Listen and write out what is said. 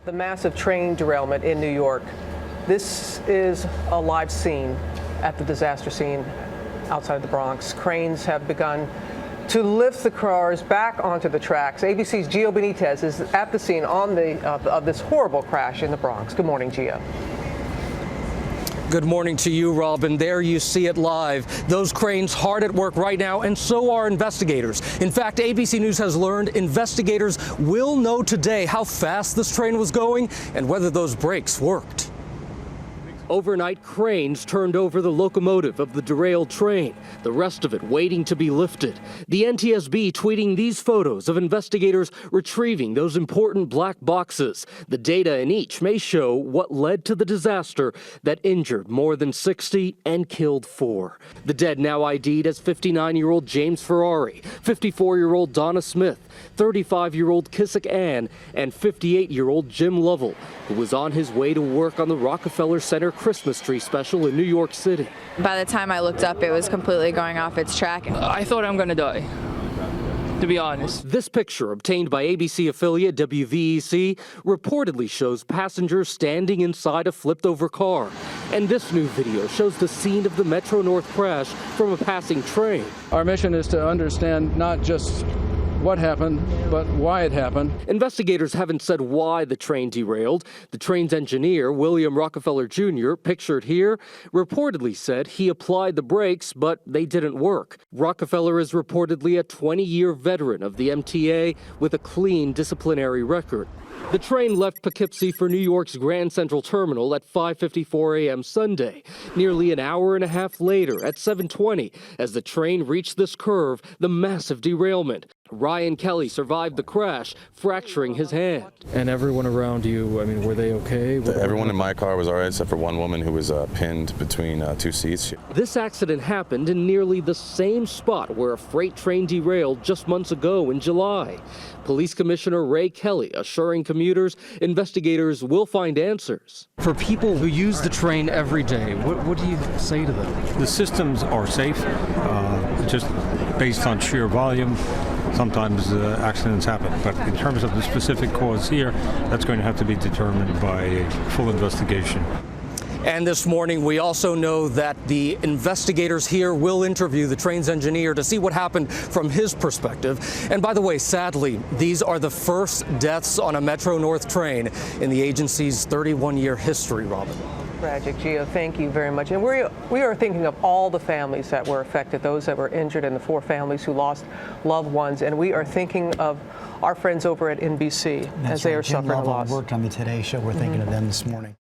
The massive train derailment in New York. This is a live scene at the disaster scene outside the Bronx. Cranes have begun to lift the cars back onto the tracks. ABC's Gio Benitez is at the scene of this horrible crash in the Bronx. Good morning, Gio. Good morning to you, Robin. There you see it live. Those cranes hard at work right now, and so are investigators. In fact, ABC News has learned investigators will know today how fast this train was going and whether those brakes worked. Overnight, cranes turned over the locomotive of the derailed train, the rest of it waiting to be lifted. The NTSB tweeting these photos of investigators retrieving those important black boxes. The data in each may show what led to the disaster that injured more than 60 and killed 4. The dead now ID'd as 59-year-old James Ferrari, 54-year-old Donna Smith, 35-year-old Kissick Ann, and 58-year-old Jim Lovell, who was on his way to work on the Rockefeller Center Christmas tree special in New York City. By the time I looked up, it was completely going off its track. I thought I'm gonna die, to be honest. This picture, obtained by ABC affiliate WVEC, reportedly shows passengers standing inside a flipped-over car. And this new video shows the scene of the Metro North crash from a passing train. Our mission is to understand not just what happened, but why it happened. Investigators haven't said why the train derailed. The train's engineer, William Rockefeller Jr., pictured here, reportedly said he applied the brakes, but they didn't work. Rockefeller is reportedly a 20-year veteran of the MTA with a clean disciplinary record. The train left Poughkeepsie for New York's Grand Central Terminal at 5:54 a.m. Sunday. Nearly an hour and a half later, at 7:20, as the train reached this curve, the massive derailment. Ryan Kelly survived the crash, fracturing his hand. And everyone around you, I mean, were they okay? Everyone in my car was all right, except for one woman who was pinned between two seats. This accident happened in nearly the same spot where a freight train derailed just months ago in July. Police Commissioner Ray Kelly assuring commuters investigators will find answers. For people who use the train every day, what do you say to them? The systems are safe, just based on sheer volume. Sometimes accidents happen, but in terms of the specific cause here, that's going to have to be determined by a full investigation. And this morning, we also know that the investigators here will interview the train's engineer to see what happened from his perspective. And by the way, sadly, these are the first deaths on a Metro North train in the agency's 31-year history, Robin. Tragic, Gio. Thank you very much. And we are thinking of all the families that were affected, those that were injured, and the 4 families who lost loved ones. And we are thinking of our friends over at NBC as they are suffering a loss. Worked on the Today Show. We're thinking of them this morning.